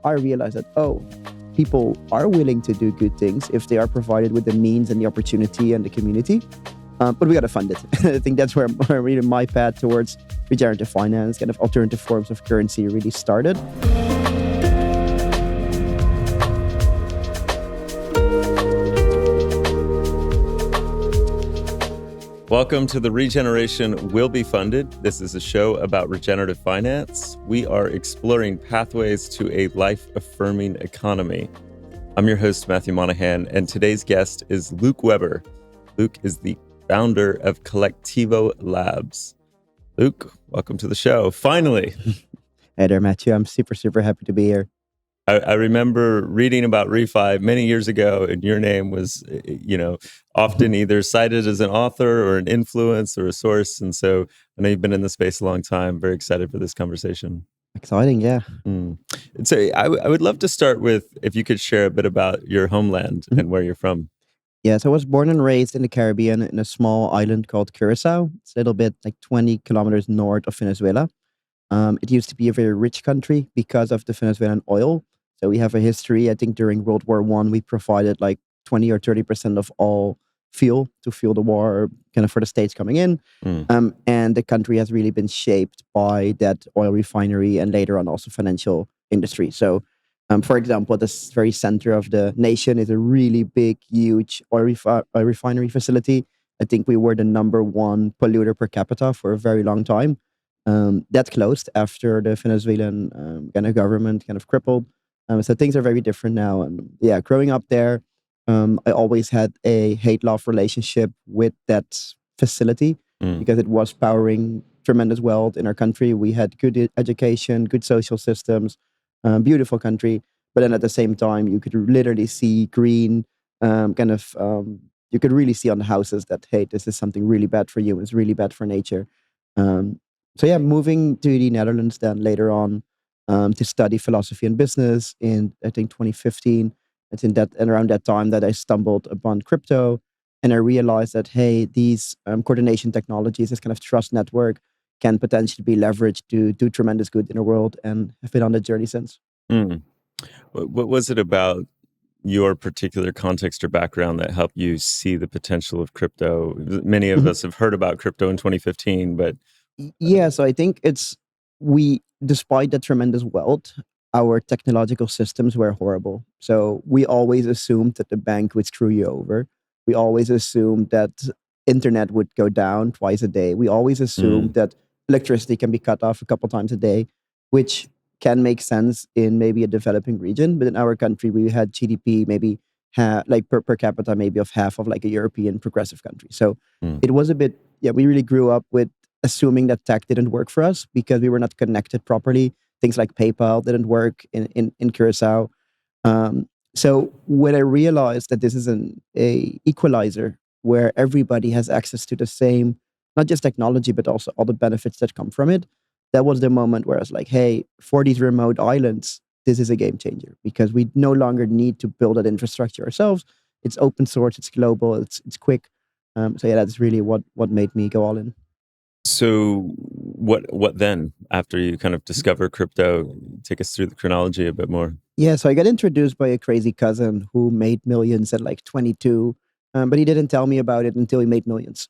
I realized that, people are willing to do good things if they are provided with the means and the opportunity and the community. But we got to fund it. I think that's where really my path towards regenerative finance, kind of alternative forms of currency, really started. Welcome to the Regeneration Will Be Funded. This is a show about regenerative finance. We are exploring pathways to a life-affirming economy. I'm your host, Matthew Monahan, and today's guest is Luuk Weber. Luuk is the founder of Kolektivo Labs. Luuk, welcome to the show. Finally. Hey there, Matthew. I'm super happy to be here. I remember reading about Refi many years ago, and your name was, often either cited as an author or an influence or a source. And so I know you've been in the space a long time. Very excited for this conversation. Exciting, yeah. So I would love to start with, if you could share a bit about your homeland and where you're from. Yeah, so I was born and raised in the Caribbean in a small island called Curacao. It's a little bit like 20 kilometers north of Venezuela. It used to be a very rich country because of the Venezuelan oil. So we have a history. I think during World War I, we provided like 20 or 30% of all fuel to fuel the war, kind of for the States coming in. And the country has really been shaped by that oil refinery and later on also financial industry. So, for example, at the very center of the nation is a really big, huge oil refinery facility. I think we were the number one polluter per capita for a very long time. That closed after the Venezuelan kind of government kind of crippled. So things are very different now. And yeah, growing up there, I always had a hate-love relationship with that facility because it was powering tremendous wealth in our country. We had good education, good social systems, beautiful country. But then at the same time, you could literally see green, you could really see on the houses that, hey, this is something really bad for humans, really bad for nature. So yeah, moving to the Netherlands then later on, to study philosophy and business in, I think, 2015. It's in that and around that time that I stumbled upon crypto, and I realized that, hey, these coordination technologies, this kind of trust network, can potentially be leveraged to do tremendous good in the world, and have been on that journey since. What was it about your particular context or background that helped you see the potential of crypto? Many of us have heard about crypto in 2015, but yeah, so I think despite the tremendous wealth, our technological systems were horrible. So we always assumed that the bank would screw you over. We always assumed that internet would go down twice a day. We always assumed that electricity can be cut off a couple times a day, which can make sense in maybe a developing region. But in our country, we had GDP maybe per capita maybe of half of like a European progressive country. So it was a bit, we really grew up with assuming that tech didn't work for us because we were not connected properly. Things like PayPal didn't work in Curacao. So when I realized that this is a equalizer where everybody has access to the same, not just technology, but also all the benefits that come from it, that was the moment where I was like, hey, for these remote islands, this is a game changer because we no longer need to build that infrastructure ourselves. It's open source, it's global, it's quick. So yeah, that's really what made me go all in. So what then after you kind of discover crypto? Take us through the chronology a bit more. Yeah, so I got introduced by a crazy cousin who made millions at like 22, but he didn't tell me about it until he made millions.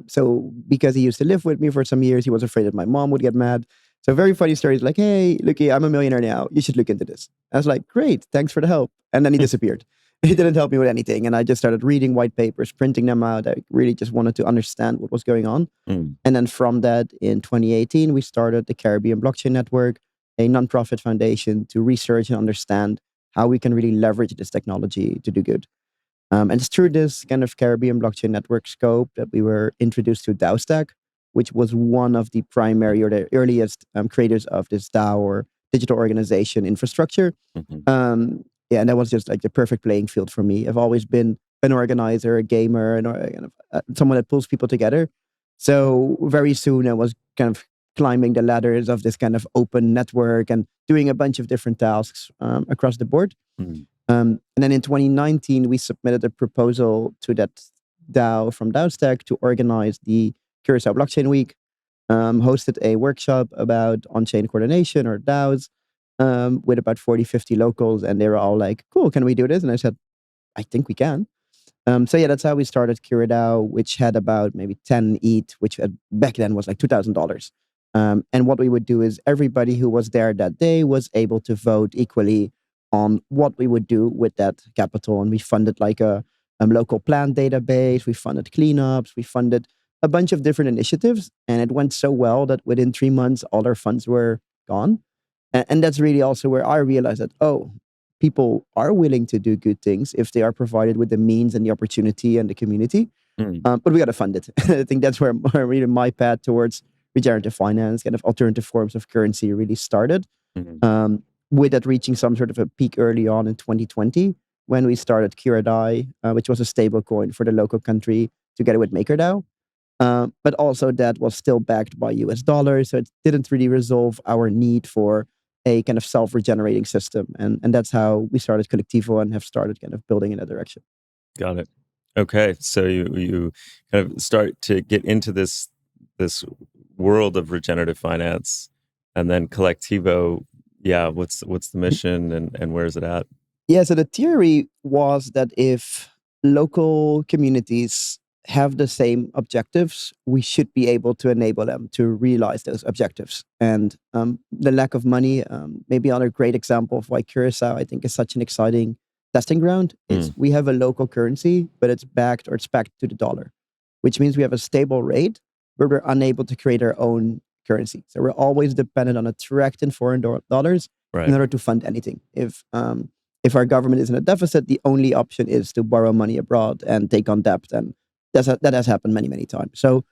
So because he used to live with me for some years, he was afraid that my mom would get mad. So very funny stories like, hey, Luukie, I'm a millionaire now. You should look into this. I was like, great, thanks for the help. And then he disappeared. He didn't help me with anything. And I just started reading white papers, printing them out. I really just wanted to understand what was going on. And then from that, in 2018, we started the Caribbean Blockchain Network, a nonprofit foundation to research and understand how we can really leverage this technology to do good. And it's through this kind of Caribbean Blockchain Network scope that we were introduced to DAOstack, which was one of the primary or the earliest creators of this DAO or digital organization infrastructure. Yeah, and that was just like the perfect playing field for me. I've always been an organizer, a gamer, and someone that pulls people together. So very soon I was kind of climbing the ladders of this kind of open network and doing a bunch of different tasks across the board. And then in 2019, we submitted a proposal to that DAO from DAOstack to organize the Curacao Blockchain Week, hosted a workshop about on-chain coordination or DAOs, with about 40, 50 locals. And they were all like, cool, can we do this? And I said, I think we can. So yeah, that's how we started Kiridao, which had about maybe 10 ETH, which back then was like $2,000. And what we would do is everybody who was there that day was able to vote equally on what we would do with that capital. And we funded like a local plant database, we funded cleanups, we funded a bunch of different initiatives. And it went so well that within 3 months, all our funds were gone. And that's really also where I realized that, oh, people are willing to do good things if they are provided with the means and the opportunity and the community. But we got to fund it. I think that's where really my path towards regenerative finance, kind of alternative forms of currency, really started. With that reaching some sort of a peak early on in 2020 when we started Kiridai, which was a stable coin for the local country together with MakerDAO. But also that was still backed by US dollars. So it didn't really resolve our need for a kind of self-regenerating system. And that's how we started Kolektivo and have started kind of building in that direction. Got it. Okay. So you kind of start to get into this world of regenerative finance, and then Kolektivo, yeah, what's the mission and where is it at? Yeah, so the theory was that if local communities have the same objectives, we should be able to enable them to realize those objectives. And the lack of money, maybe another great example of why Curacao, I think, is such an exciting testing ground is we have a local currency, but it's backed to the dollar, which means we have a stable rate, but we're unable to create our own currency. So we're always dependent on a direct in foreign dollars in order to fund anything. If our government is in a deficit, the only option is to borrow money abroad and take on debt. And that has happened many, many times. So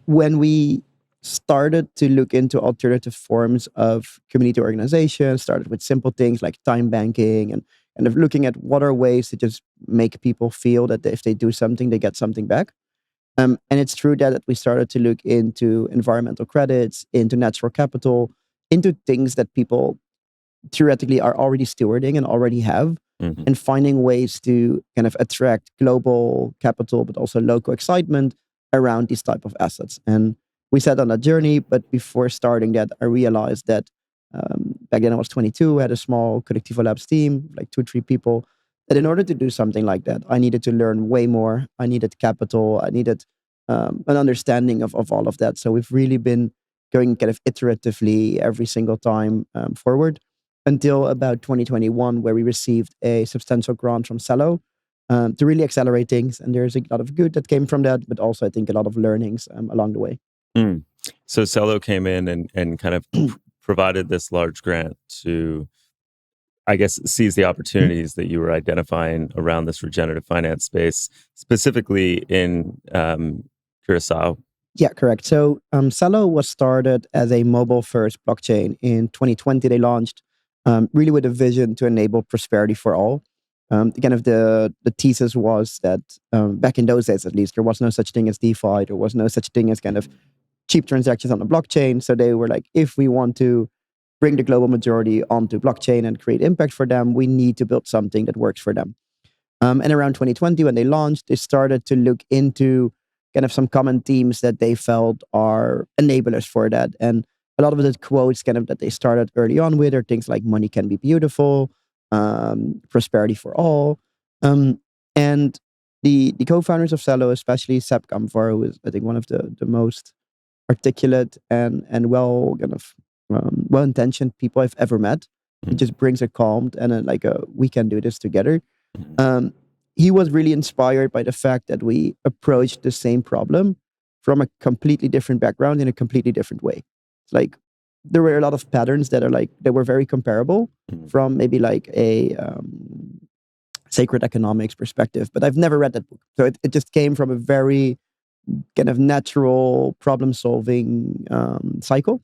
when we started to look into alternative forms of community organization, started with simple things like time banking and kind of looking at what are ways to just make people feel that if they do something, they get something back. And it's through that we started to look into environmental credits, into natural capital, into things that people theoretically are already stewarding and already have, and finding ways to kind of attract global capital, but also local excitement around these type of assets. And we set on a journey, but before starting that, I realized that back then I was 22, I had a small Kolektivo Labs team, like 2-3 people, that in order to do something like that, I needed to learn way more. I needed capital. I needed an understanding of all of that. So we've really been going kind of iteratively every single time forward until about 2021, where we received a substantial grant from Celo to really accelerate things. And there's a lot of good that came from that, but also I think a lot of learnings along the way. So Celo came in and kind of provided this large grant to, I guess, seize the opportunities that you were identifying around this regenerative finance space, specifically in Curacao. Yeah, correct. So Celo was started as a mobile-first blockchain. In 2020, they launched really with a vision to enable prosperity for all. Kind of the thesis was that back in those days, at least, there was no such thing as DeFi. There was no such thing as kind of cheap transactions on the blockchain. So they were like, if we want to bring the global majority onto blockchain and create impact for them, we need to build something that works for them. And around 2020, when they launched, they started to look into kind of some common themes that they felt are enablers for that. And a lot of the quotes kind of that they started early on with are things like money can be beautiful, prosperity for all. And the co-founders of Celo, especially Seb Kamvar, who is, I think, one of the most articulate and well kind of well-intentioned people I've ever met. He just brings a calm and we can do this together. He was really inspired by the fact that we approached the same problem from a completely different background in a completely different way. It's like there were a lot of patterns that were very comparable from maybe like a sacred economics perspective, but I've never read that book. So it just came from a very kind of natural problem-solving cycle.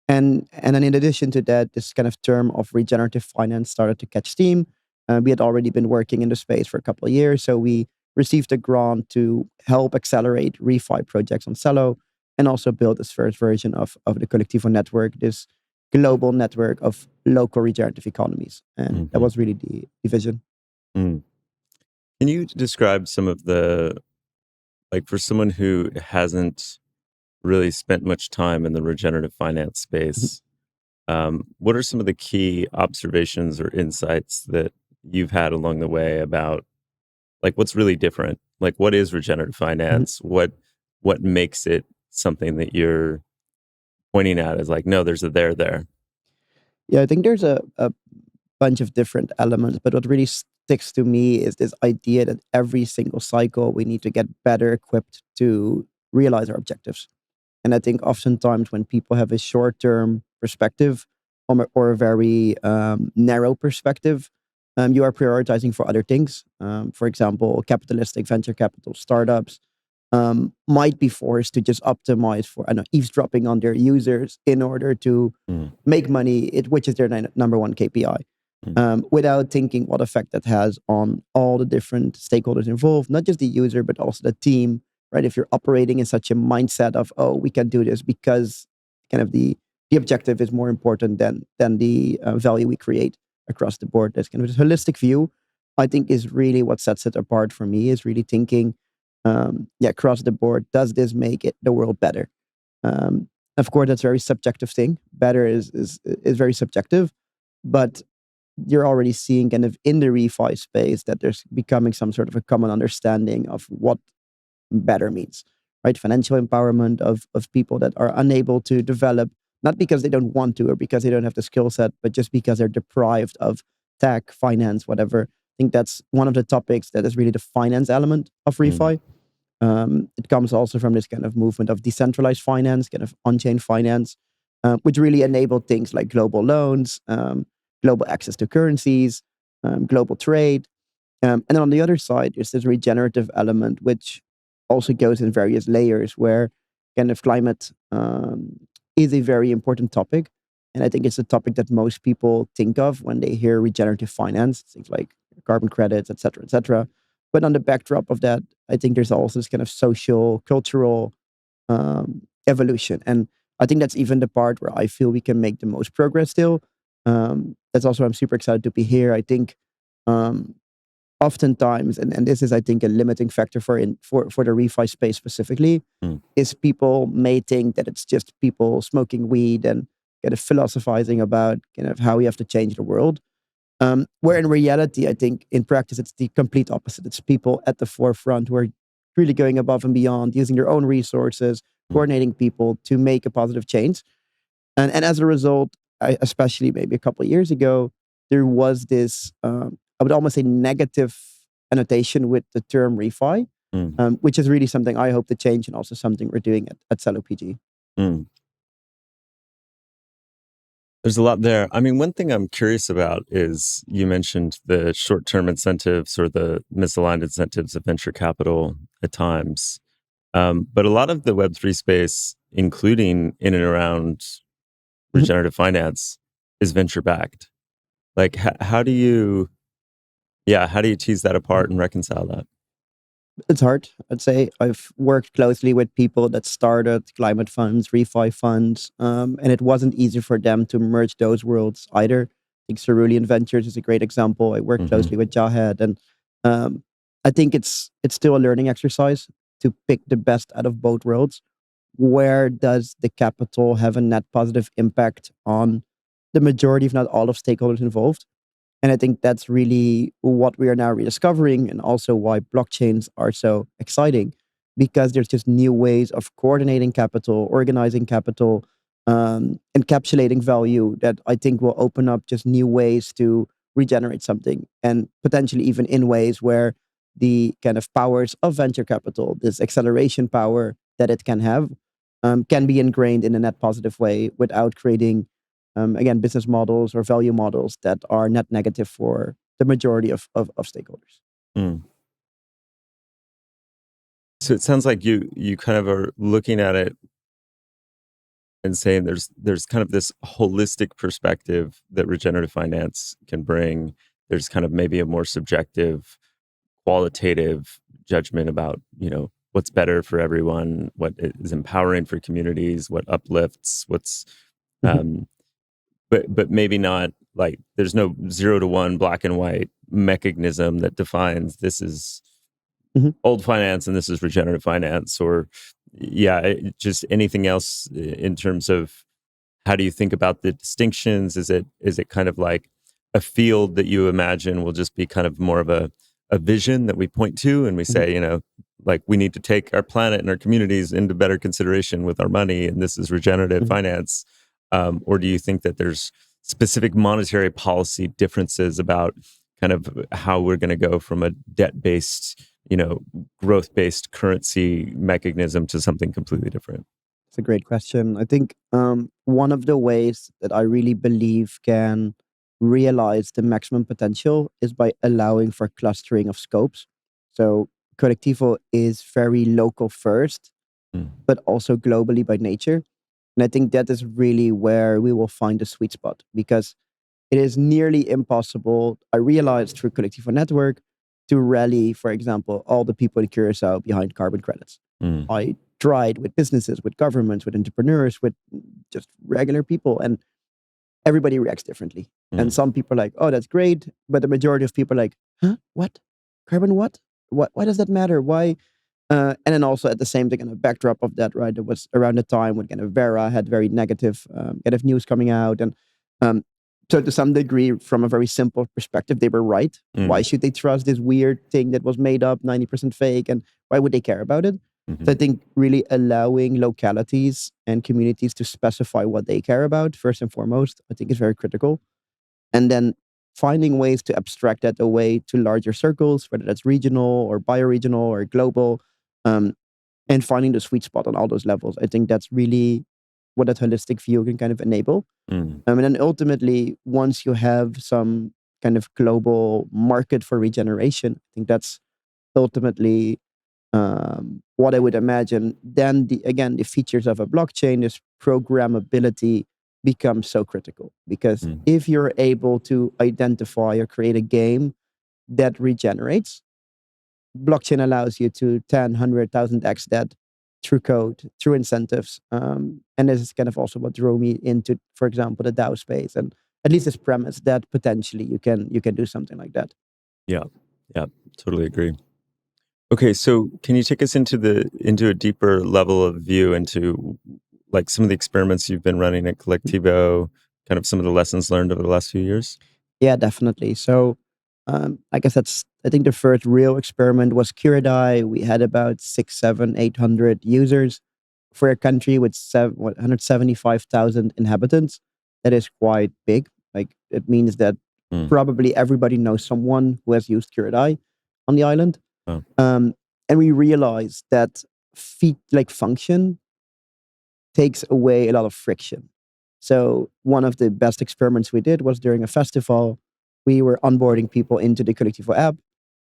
And then in addition to that, this kind of term of regenerative finance started to catch steam. We had already been working in the space for a couple of years, so we received a grant to help accelerate refi projects on Celo and also build this first version of the Kolektivo network, this global network of local regenerative economies. And that was really the vision. Can you describe some of the, like for someone who hasn't really spent much time in the regenerative finance space, What are some of the key observations or insights that you've had along the way about like what's really different? Like what is regenerative Mhm. finance? What makes it something that you're pointing at as like, no, there's a there. Yeah, I think there's a bunch of different elements, but what really sticks to me is this idea that every single cycle we need to get better equipped to realize our objectives. And I think oftentimes when people have a short term perspective or a very narrow perspective, you are prioritizing for other things. For example, capitalistic venture capital startups might be forced to just optimize for I don't know, eavesdropping on their users in order to Mm, make money, which is their number one KPI, mm, without thinking what effect that has on all the different stakeholders involved, not just the user, but also the team, right? If you're operating in such a mindset of, oh, we can do this because kind of the objective is more important than the value we create across the board. That's kind of this holistic view, I think, is really what sets it apart for me, is really thinking, yeah, across the board, does this make the world better? Of course, that's a very subjective thing. Better is very subjective, but you're already seeing kind of in the refi space that there's becoming some sort of a common understanding of what better means, right? Financial empowerment of people that are unable to develop, not because they don't want to or because they don't have the skill set, but just because they're deprived of tech, finance, whatever. I think that's one of the topics that is really the finance element of mm, refi. It comes also from this kind of movement of decentralized finance, kind of on-chain finance, which really enabled things like global loans, global access to currencies, global trade. And then on the other side, there's this regenerative element, which also goes in various layers, where kind of climate is a very important topic. And I think it's a topic that most people think of when they hear regenerative finance, things like carbon credits, et cetera, et cetera. But on the backdrop of that, I think there's also this kind of social, cultural evolution. And I think that's even the part where I feel we can make the most progress still. That's also why I'm super excited to be here. I think um, oftentimes, and this is, I think, a limiting factor for the refi space specifically, mm, is people may think that it's just people smoking weed and kind of philosophizing about kind of how we have to change the world. Where in reality, I think in practice, it's the complete opposite. It's people at the forefront who are really going above and beyond, using their own resources, mm, coordinating people to make a positive change. And as a result, especially maybe a couple of years ago, there was this, I would almost say, negative annotation with the term refi, mm, which is really something I hope to change and also something we're doing at Celo PG. mm. There's a lot there. I mean, one thing I'm curious about is you mentioned the short-term incentives or the misaligned incentives of venture capital at times. But a lot of the Web3 space, including in and around Mhm. regenerative finance, is venture backed. Like, how do you, yeah, how do you tease that apart and reconcile that? It's hard, I'd say. I've worked closely with people that started climate funds, refi funds, and it wasn't easy for them to merge those worlds either. I think Cerulean Ventures is a great example. I work Hmm. closely with Jahed, and um, I think it's still a learning exercise to pick the best out of both worlds. Where does the capital have a net positive impact on the majority, if not all, of stakeholders involved? And I think that's really what we are now rediscovering, and also why blockchains are so exciting, because there's just new ways of coordinating capital, organizing capital, encapsulating value that I think will open up just new ways to regenerate something, and potentially even in ways where the kind of powers of venture capital, this acceleration power that it can have, can be ingrained in a net positive way without creating again, business models or value models that are net negative for the majority of stakeholders. Mm. So it sounds like you kind of are looking at it and saying there's kind of this holistic perspective that regenerative finance can bring. There's kind of maybe a more subjective, qualitative judgment about, what's better for everyone, what is empowering for communities, what uplifts, what's Mhm, um but maybe not like there's no 0 to 1 black and white mechanism that defines this is mhm. old finance and this is regenerative finance, or yeah, just anything else in terms of How do you think about the distinctions? Is it kind of like a field that you imagine will just be kind of more of a vision that we point to and we say, like we need to take our planet and our communities into better consideration with our money, and this is regenerative Mhm. finance? Or do you think that there's specific monetary policy differences about kind of how we're going to go from a debt-based, growth-based currency mechanism to something completely different? It's a great question. I think one of the ways that I really believe can realize the maximum potential is by allowing for clustering of scopes. So Kolektivo is very local first, Mm. but also globally by nature. And I think that is really where we will find the sweet spot, because it is nearly impossible, I realized through Kolektivo Network, to rally, for example, all the people in Curacao behind carbon credits. Mm. I tried with businesses, with governments, with entrepreneurs, with just regular people, and everybody reacts differently. And Mm. some people are like, oh, that's great. But the majority of people are like, huh? What? Carbon what? Why does that matter? Why? And then also at the same kind of backdrop of that, right? It was around the time when kind of Vera had very negative kind of news coming out. And um, so to some degree, from a very simple perspective, they were right. Why Mm. should they trust this weird thing that was made up, 90% fake? And why would they care about it? So I Mhm. think really allowing localities and communities to specify what they care about, first and foremost, I think is very critical. And then finding ways to abstract that away to larger circles, whether that's regional or bioregional or global, um, and finding the sweet spot on all those levels. I think that's really what that holistic view can kind of enable. Mm. And then ultimately, once you have some kind of global market for regeneration, I think that's ultimately what I would imagine. Then the features of a blockchain, this programmability, becomes so critical, because Mm. if you're able to identify or create a game that regenerates, blockchain allows you to 10, 100,000x that through code, through incentives. And this is kind of also what drew me into, for example, the DAO space, and at least this premise that potentially you can do something like that. Yeah. Yeah. Totally agree. Okay, so can you take us into a deeper level of view into like some of the experiments you've been running at Kolektivo, kind of some of the lessons learned over the last few years? Yeah, definitely. So, I guess I think the first real experiment was Curadai. We had about six, seven, 800 users for a country with 175,000 inhabitants. That is quite big. Like, it means that Mm. probably everybody knows someone who has used Curadai on the island. Oh. Um, and we realized that function takes away a lot of friction. So one of the best experiments we did was during a festival. We were onboarding people into the Kolektivo app,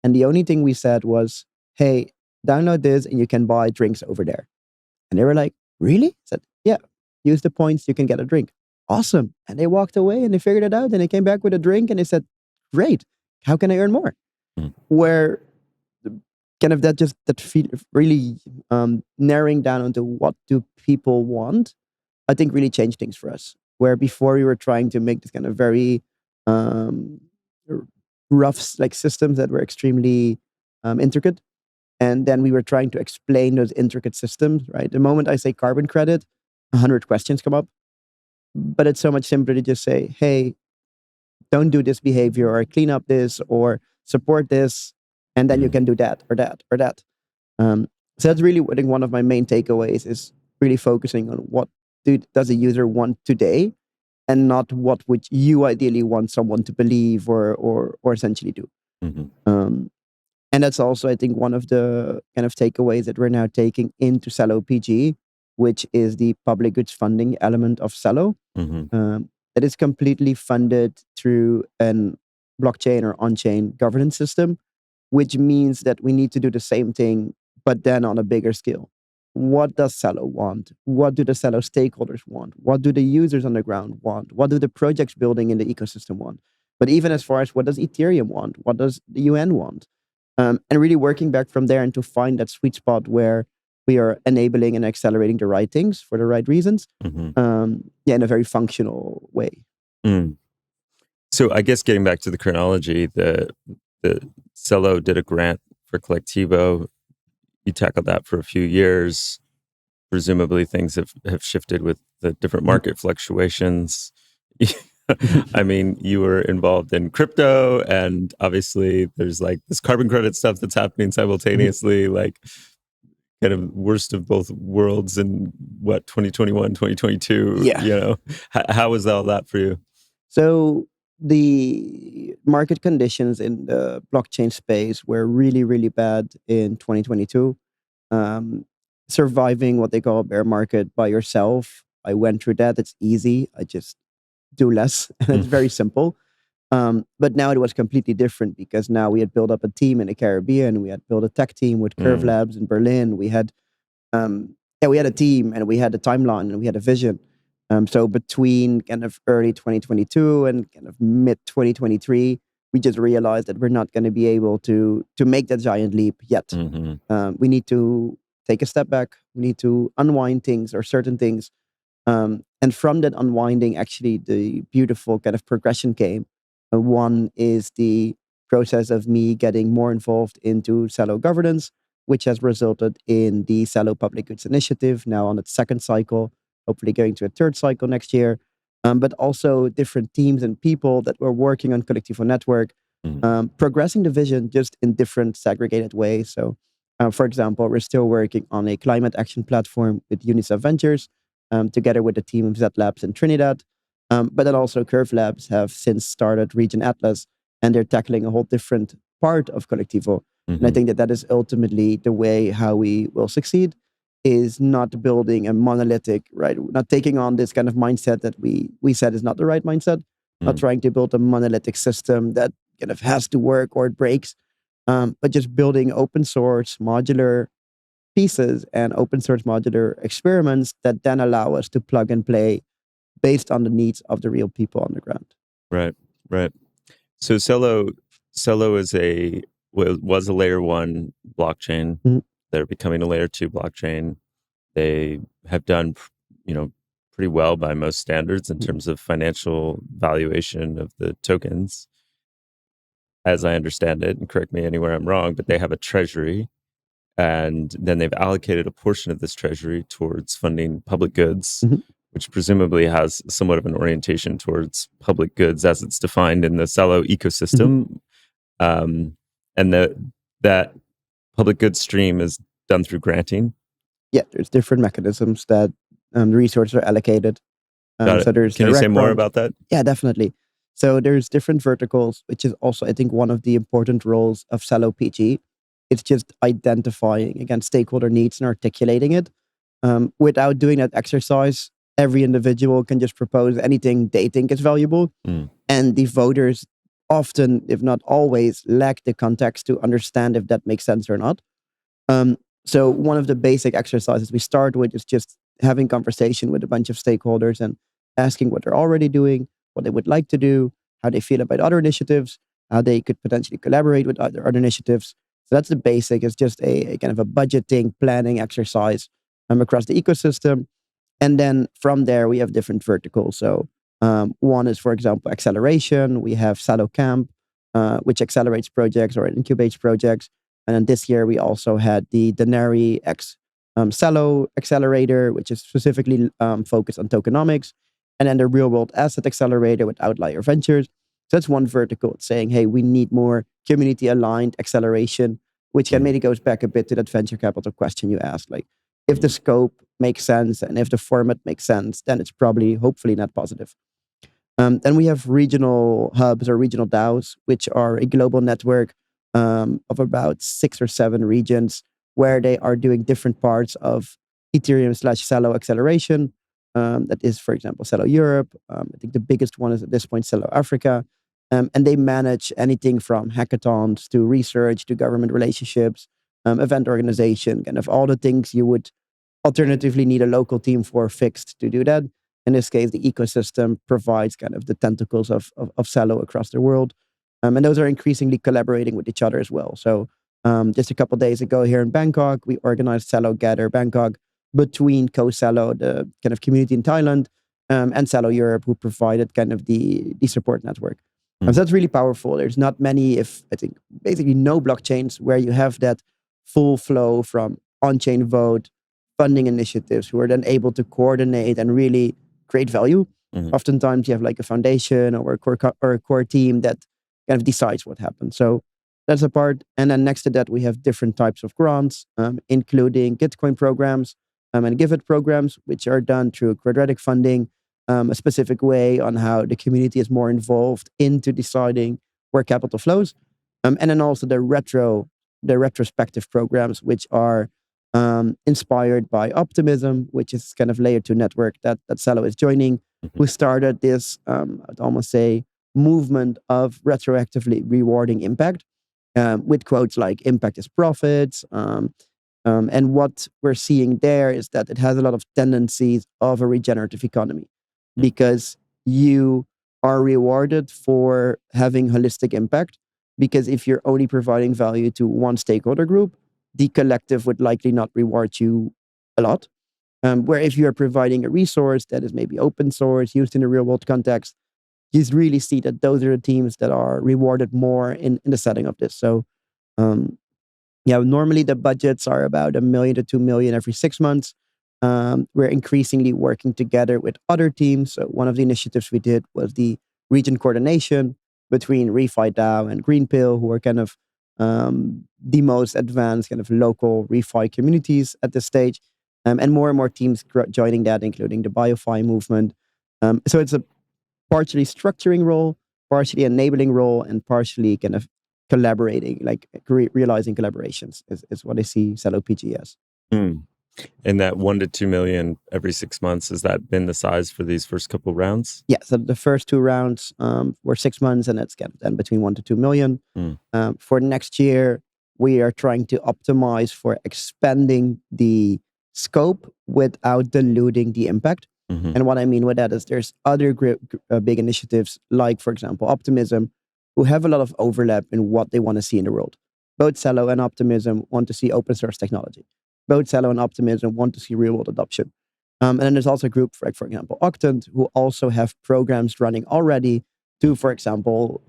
and the only thing we said was, "Hey, download this, and you can buy drinks over there." And they were like, "Really?" I said, "Yeah, use the points, you can get a drink." Awesome. And they walked away and they figured it out, and they came back with a drink, and they said, "Great, how can I earn more?" Mm. Where kind of that feel really narrowing down onto what do people want, I think really changed things for us. Where before we were trying to make this kind of very um, rough systems that were extremely intricate, and then we were trying to explain those intricate systems. Right, the moment I say carbon credit, 100 questions come up, but it's so much simpler to just say, "Hey, don't do this behavior, or clean up this, or support this," and then you Mm. can do that or that or that. Um, so that's really, I think, one of my main takeaways is really focusing on what does a user want today, and not what would you ideally want someone to believe or essentially do. Mhm. Um, and that's also, I think, one of the kind of takeaways that we're now taking into Celo PG, which is the public goods funding element of Celo. Mhm. That is completely funded through an blockchain or on-chain governance system, which means that we need to do the same thing, but then on a bigger scale. What does Celo want? What do the Celo stakeholders want? What do the users on the ground want? What do the projects building in the ecosystem want? But even as far as what does Ethereum want? What does the UN want? And really working back from there and to find that sweet spot where we are enabling and accelerating the right things for the right reasons. Mhm. Yeah, in a very functional way. Mm. So I guess getting back to the chronology, the Celo did a grant for Kolektivo. You tackled that for a few years. presumably things have shifted with the different market fluctuations. I mean, you were involved in crypto, and obviously there's like this carbon credit stuff that's happening simultaneously, like kind of worst of both worlds in what, 2021, 2022, Yeah. how was all that for you? So the market conditions in the blockchain space were really, really bad in 2022. Um, Surviving what they call a bear market by yourself, I went through that. It's easy. I just do less, and it's very simple. But now it was completely different because now we had built up a team in the Caribbean. We had built a tech team with Curve Labs in Berlin. We had we had a team, and we had a timeline, and we had a vision. So between kind of early 2022 and kind of mid 2023, we just realized that we're not going to be able to make that giant leap yet. We need to take a step back. We need to unwind things or certain things. And from that unwinding, actually, the beautiful kind of progression came. One is the process of me getting more involved into Celo governance, which has resulted in the Celo Public Goods Initiative, now on its second cycle, hopefully going to a third cycle next year. But also different teams and people that were working on Kolektivo Network, progressing the vision just in different segregated ways. So, for example, we're still working on a climate action platform with UNICEF Ventures, together with the team of Z Labs in Trinidad. But then also Curve Labs have since started Region Atlas, and they're tackling a whole different part of Kolektivo. And I think that is ultimately the way how we will succeed, is not building a monolithic, right? Not taking on this kind of mindset that we said is not the right mindset, not trying to build a monolithic system that kind of has to work or it breaks, but just building open source modular pieces and open source modular experiments that then allow us to plug and play based on the needs of the real people on the ground. Right. So Celo was a layer 1 blockchain. They're becoming a layer 2 blockchain. They have done, pretty well by most standards in terms of financial valuation of the tokens, as I understand it. And correct me anywhere I'm wrong, but they have a treasury. And then they've allocated a portion of this treasury towards funding public goods, which presumably has somewhat of an orientation towards public goods as it's defined in the Celo ecosystem. And that public goods stream is done through granting. Yeah, there's different mechanisms that the resources are allocated. So there's Can you say more about that? Yeah, definitely. So there's different verticals, which is also, I think, one of the important roles of Celo PG. It's just identifying, again, stakeholder needs and articulating it. Without doing that exercise, every individual can just propose anything they think is valuable. And the voters often, if not always, lack the context to understand if that makes sense or not. So one of the basic exercises we start with is just having conversation with a bunch of stakeholders and asking what they're already doing, what they would like to do, how they feel about other initiatives, how they could potentially collaborate with other initiatives. So that's the basic. It's just a kind of a budgeting, planning exercise across the ecosystem. And then from there, we have different verticals. So one is, for example, acceleration. We have Celo Camp, which accelerates projects or incubates projects. And then this year, we also had the Denari X Celo Accelerator, which is specifically focused on tokenomics. And then the Real World Asset Accelerator with Outlier Ventures. So that's one vertical. It's saying, hey, we need more community-aligned acceleration, which can maybe goes back a bit to that venture capital question you asked. Like, if the scope makes sense and if the format makes sense, then it's probably, hopefully, not positive. Then we have regional hubs or regional DAOs, which are a global network of about 6 or 7 regions where they are doing different parts of Ethereum/Celo acceleration. That is, for example, Celo Europe. I think the biggest one is at this point Celo Africa. And they manage anything from hackathons to research to government relationships, event organization, kind of all the things you would alternatively need a local team for fixed to do that. In this case, the ecosystem provides kind of the tentacles of Celo across the world. And those are increasingly collaborating with each other as well. So just a couple of days ago here in Bangkok, we organized Celo Gather Bangkok between Co-Celo, the kind of community in Thailand, and Celo Europe, who provided kind of the support network. So that's really powerful. There's not many, I think basically no blockchains where you have that full flow from on-chain vote, funding initiatives who are then able to coordinate and really create value. Oftentimes you have like a foundation or a core team that kind of decides what happens. So that's a part. And then next to that, we have different types of grants, including Gitcoin programs and Give It programs, which are done through quadratic funding, a specific way on how the community is more involved into deciding where capital flows. And then also the retrospective programs, which are inspired by Optimism, which is kind of layer 2 network that Celo is joining, who started this, I'd almost say, movement of retroactively rewarding impact with quotes like "impact is profits." And what we're seeing there is that it has a lot of tendencies of a regenerative economy because you are rewarded for having holistic impact. Because if you're only providing value to one stakeholder group, the collective would likely not reward you a lot. Where if you're providing a resource that is maybe open source, used in a real world context, you really see that those are the teams that are rewarded more in the setting of this. So, normally the budgets are about $1 million to $2 million every 6 months. We're increasingly working together with other teams. So one of the initiatives we did was the region coordination between ReFi DAO and Greenpill, who are kind of the most advanced kind of local ReFi communities at this stage. And more teams joining that, including the BioFi movement. So it's a partially structuring role, partially enabling role, and partially kind of collaborating, like realizing collaborations is what I see Celo PG as. And that 1 to 2 million every 6 months, has that been the size for these first couple rounds? Yeah, so the first 2 rounds were 6 months, and it's then between 1 to 2 million. For next year, we are trying to optimize for expanding the scope without diluting the impact. And what I mean with that is there's other big initiatives, like, for example, Optimism, who have a lot of overlap in what they want to see in the world. Both Celo and Optimism want to see open source technology. Both Celo and Optimism want to see real world adoption. And then there's also a group, for example, Octant, who also have programs running already to, for example,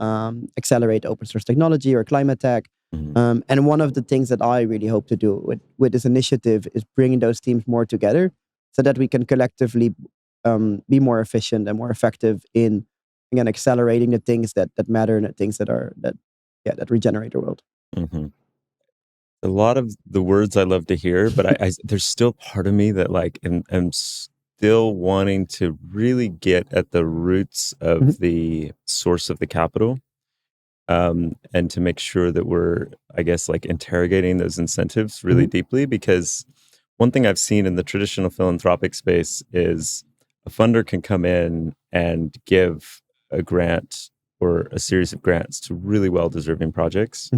accelerate open source technology or climate tech. And one of the things that I really hope to do with this initiative is bringing those teams more together so that we can collectively be more efficient and more effective in, again, accelerating the things that matter and the things that regenerate the world. A lot of the words I love to hear, but I there's still part of me that like am still wanting to really get at the roots of the source of the capital, and to make sure that we're, I guess, like interrogating those incentives really deeply. Because one thing I've seen in the traditional philanthropic space is a funder can come in and give a grant or a series of grants to really well-deserving projects,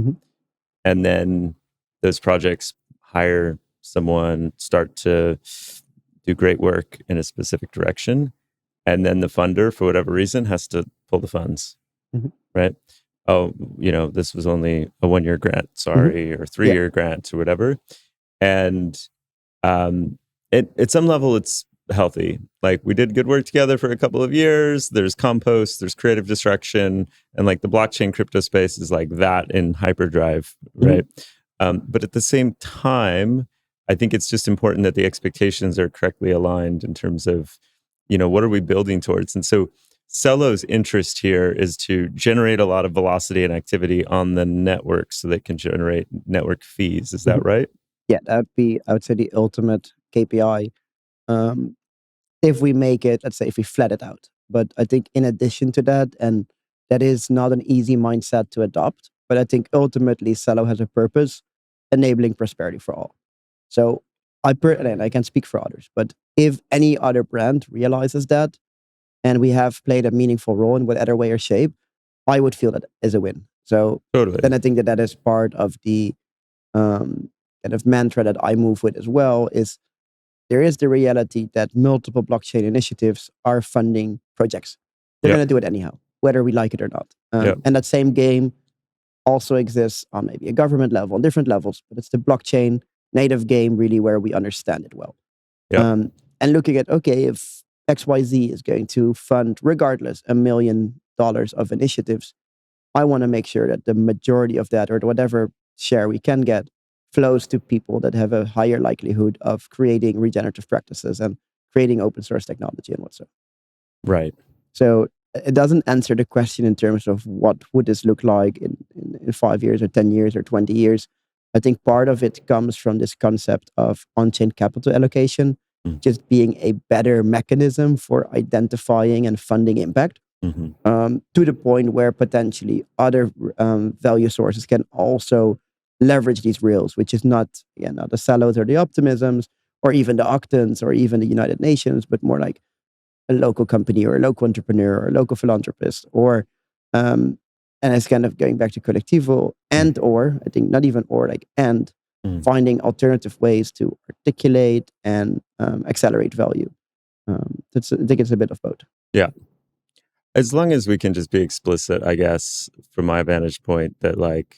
and then those projects hire someone, start to do great work in a specific direction, and then the funder, for whatever reason, has to pull the funds, right? Oh, this was only a 1-year grant, sorry, or 3-year grant or whatever. And at some level, it's healthy. Like, we did good work together for a couple of years. There's compost, there's creative destruction, and like the blockchain crypto space is like that in hyperdrive, right? But at the same time, I think it's just important that the expectations are correctly aligned in terms of, what are we building towards? And so Celo's interest here is to generate a lot of velocity and activity on the network so they can generate network fees. Is that right? Yeah, that would be, I would say, the ultimate KPI. If we make it, let's say, if we flat it out. But I think in addition to that, and that is not an easy mindset to adopt, but I think ultimately Celo has a purpose, enabling prosperity for all. So and I can't speak for others, but if any other brand realizes that, and we have played a meaningful role in whatever way or shape, I would feel that as a win. So then I think that is part of the kind of mantra that I move with as well, is there is the reality that multiple blockchain initiatives are funding projects. They're going to do it anyhow, whether we like it or not. And that same game also exists on maybe a government level, on different levels, but it's the blockchain native game really where we understand it well. And looking at, okay, if XYZ is going to fund, regardless, $1 million of initiatives, I want to make sure that the majority of that, or whatever share we can get, flows to people that have a higher likelihood of creating regenerative practices and creating open source technology and whatsoever. Right. So it doesn't answer the question in terms of what would this look like in 5 years or 10 years or 20 years. I think part of it comes from this concept of on-chain capital allocation, just being a better mechanism for identifying and funding impact, to the point where potentially other value sources can also leverage these rails, which is not the Celos or the Optimisms or even the Octans or even the United Nations, but more like a local company or a local entrepreneur or a local philanthropist, or and it's kind of going back to Kolektivo and or I think not even or like and finding alternative ways to articulate and accelerate value. I think it's a bit of both. Yeah. As long as we can just be explicit, I guess, from my vantage point, that like,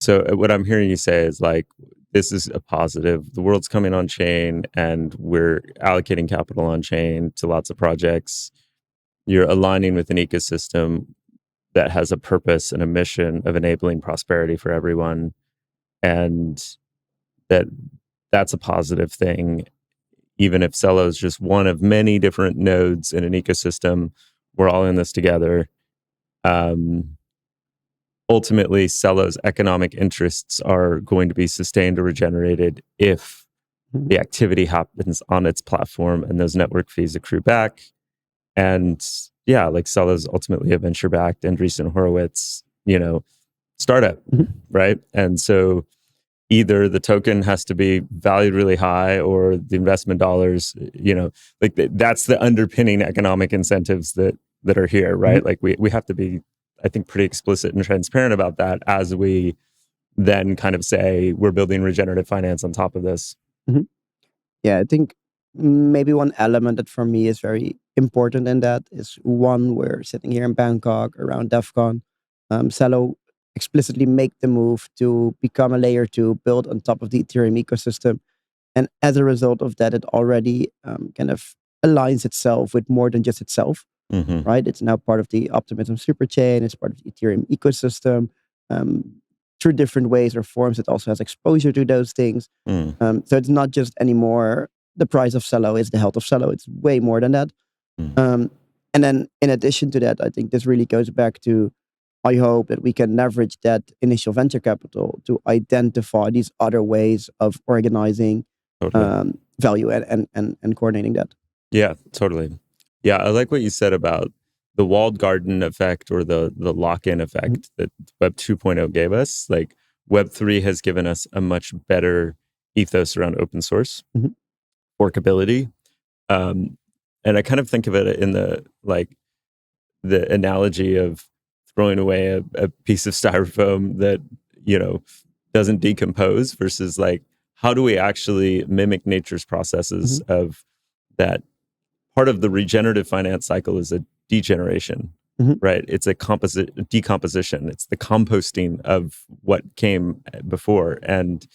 so what I'm hearing you say is like, this is a positive. The world's coming on chain and we're allocating capital on chain to lots of projects. You're aligning with an ecosystem that has a purpose and a mission of enabling prosperity for everyone. And that's a positive thing. Even if Celo is just one of many different nodes in an ecosystem, we're all in this together. Ultimately, Celo's economic interests are going to be sustained or regenerated if the activity happens on its platform and those network fees accrue back. And yeah, like Celo's ultimately a venture-backed Andreessen Horowitz, startup, right? And so either the token has to be valued really high or the investment dollars, that's the underpinning economic incentives that are here, right? Like we have to be, I think, pretty explicit and transparent about that as we then kind of say we're building regenerative finance on top of this. Yeah, I think maybe one element that for me is very important in that is one, we're sitting here in Bangkok around DEF CON. Celo explicitly make the move to become a layer 2 built on top of the Ethereum ecosystem. And as a result of that, it already kind of aligns itself with more than just itself, right? It's now part of the Optimism superchain. It's part of the Ethereum ecosystem. Through different ways or forms, it also has exposure to those things. So it's not just anymore the price of Celo is the health of Celo. It's way more than that. And then in addition to that, I think this really goes back to, I hope that we can leverage that initial venture capital to identify these other ways of organizing value and coordinating that. Yeah, totally. Yeah, I like what you said about the walled garden effect or the lock-in effect that Web 2.0 gave us. Like Web 3 has given us a much better ethos around open source, workability. And I kind of think of it in the analogy of throwing away a piece of styrofoam that, doesn't decompose versus like, how do we actually mimic nature's processes of that? Part of the regenerative finance cycle is a degeneration, right? It's a decomposition. It's the composting of what came before. And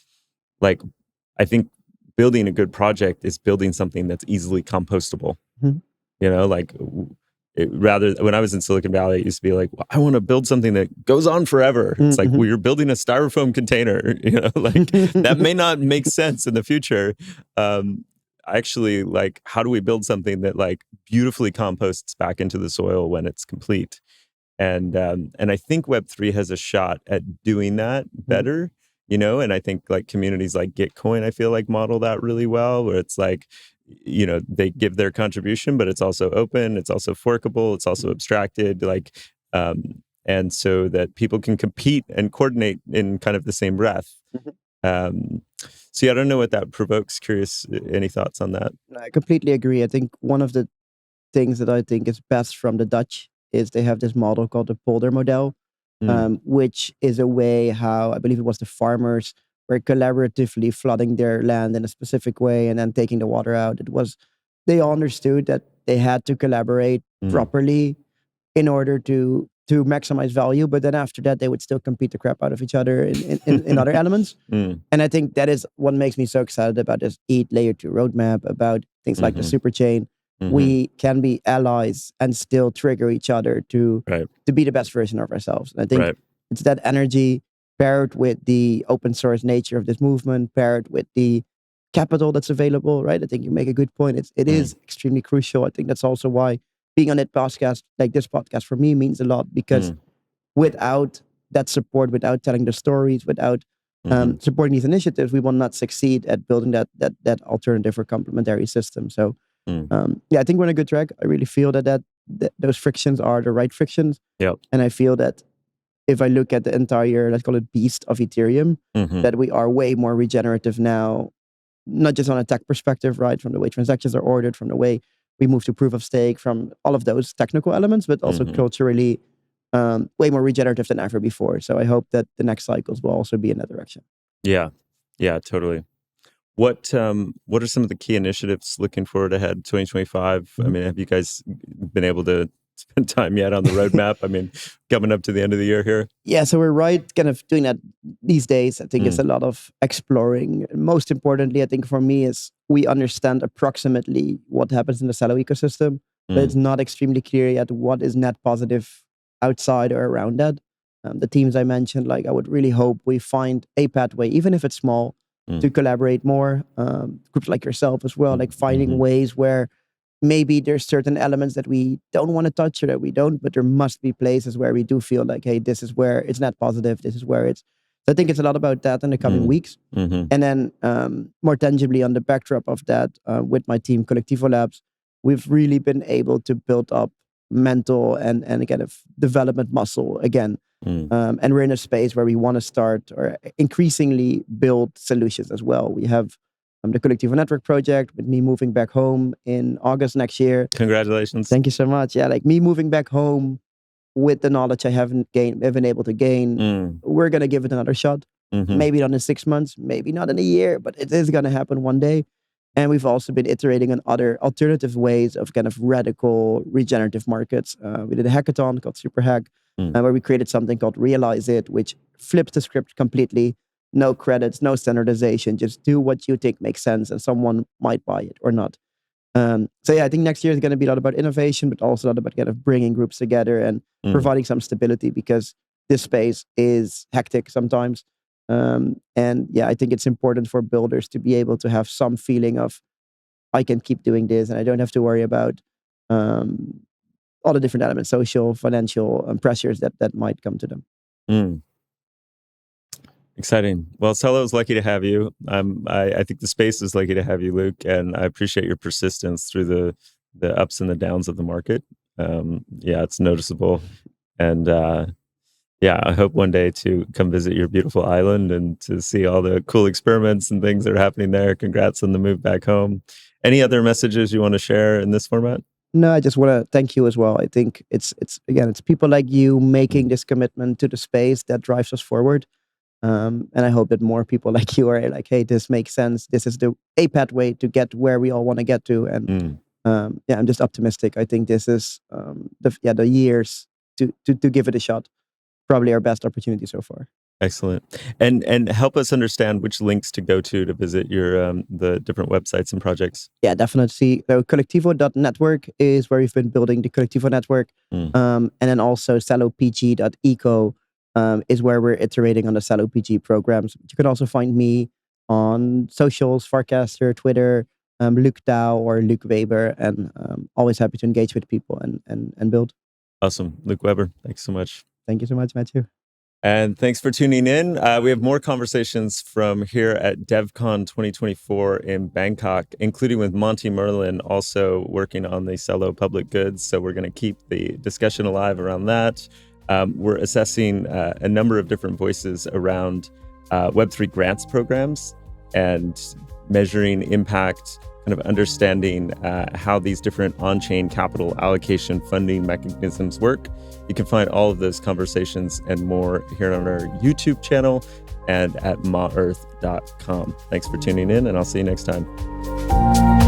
like, I think building a good project is building something that's easily compostable. Rather, when I was in Silicon Valley, it used to be like, well, I want to build something that goes on forever. It's like, well, you're building a styrofoam container, that may not make sense in the future. Actually, like, how do we build something that like beautifully composts back into the soil when it's complete? And I think Web3 has a shot at doing that better, and I think like communities like Gitcoin, I feel like model that really well, where it's like, they give their contribution, but it's also open, it's also forkable, it's also abstracted, and so that people can compete and coordinate in kind of the same breath. So yeah, I don't know what that provokes. Curious, any thoughts on that? I completely agree. I think one of the things that I think is best from the Dutch is they have this model called the polder model, which is a way how, I believe it was the farmers were collaboratively flooding their land in a specific way and then taking the water out. They understood that they had to collaborate properly in order to maximize value, but then after that they would still compete the crap out of each other in other elements. And I think that is what makes me so excited about this ETH layer 2 roadmap, about things like the superchain. We can be allies and still trigger each other to be the best version of ourselves. And I think it's that energy paired with the open source nature of this movement, paired with the capital that's available, right? I think you make a good point. It is extremely crucial. I think that's also why being on that podcast, like this podcast for me, means a lot, because without that support, without telling the stories, without supporting these initiatives, we will not succeed at building that alternative or complementary system. So I think we're on a good track. I really feel that those frictions are the right frictions. Yep. And I feel that if I look at the entire, let's call it beast of Ethereum, that we are way more regenerative now, not just on a tech perspective, right? From the way transactions are ordered, from the way we move to proof of stake, from all of those technical elements, but also culturally way more regenerative than ever before. So I hope that the next cycles will also be in that direction. Yeah, totally. What are some of the key initiatives looking forward ahead 2025? I mean, have you guys been able to spend time yet on the roadmap? I mean, coming up to the end of the year here. Yeah, so we're kind of doing that these days. I think it's a lot of exploring. Most importantly, I think for me is we understand approximately what happens in the Celo ecosystem, but it's not extremely clear yet what is net positive outside or around that. The teams I mentioned, like I would really hope we find a pathway, even if it's small, to collaborate more. Groups like yourself as well, like finding ways where maybe there's certain elements that we don't want to touch or that we don't, but there must be places where we do feel like, hey, this is where it's not positive. This is where it's. So I think it's a lot about that in the coming weeks. And then more tangibly on the backdrop of that, with my team, Kolektivo Labs, we've really been able to build up mental and kind of development muscle again. And we're in a space where we want to start or increasingly build solutions as well. We have the Kolektivo Network project with me moving back home in August next year. Congratulations. Thank you so much. Yeah, like me moving back home with the knowledge I haven't been able to gain. We're going to give it another shot. Maybe not in 6 months, maybe not in a year, but it is going to happen one day. And we've also been iterating on other alternative ways of kind of radical regenerative markets. We did a hackathon called Super Hack, where we created something called Realize It, which flips the script completely. No credits, no standardization. Just do what you think makes sense, and someone might buy it or not. So yeah, I think next year is going to be a lot about innovation, but also a lot about kind of bringing groups together and providing some stability, because this space is hectic sometimes. And yeah, I think it's important for builders to be able to have some feeling of, I can keep doing this and I don't have to worry about all the different elements, social, financial pressures that might come to them. Exciting. Well, Celo is lucky to have you. I think the space is lucky to have you, Luuk, and I appreciate your persistence through the ups and the downs of the market. Yeah, it's noticeable. And yeah, I hope one day to come visit your beautiful island and to see all the cool experiments and things that are happening there. Congrats on the move back home. Any other messages you want to share in this format? No, I just want to thank you as well. I think it's people like you making this commitment to the space that drives us forward. And I hope that more people like you are like, hey, this makes sense. This is a pathway to get where we all want to get to. And yeah, I'm just optimistic. I think this is the years to give it a shot. Probably our best opportunity so far. Excellent. And help us understand which links to go to visit your the different websites and projects. Yeah, definitely. So Kolektivo.network is where we've been building the Kolektivo network. And then also CeloPG.eco is where we're iterating on the Celo PG programs. You can also find me on socials, Farcaster, Twitter, Luuk Tao or Luuk Weber, and always happy to engage with people and build. Awesome. Luuk Weber, thanks so much. Thank you so much, Matthew. And thanks for tuning in. We have more conversations from here at DevCon 2024 in Bangkok, including with Monty Merlin, also working on the Celo public goods. So we're going to keep the discussion alive around that. We're assessing a number of different voices around Web3 grants programs and measuring impact, kind of understanding how these different on-chain capital allocation funding mechanisms work. You can find all of those conversations and more here on our YouTube channel and at maearth.com. Thanks for tuning in, and I'll see you next time.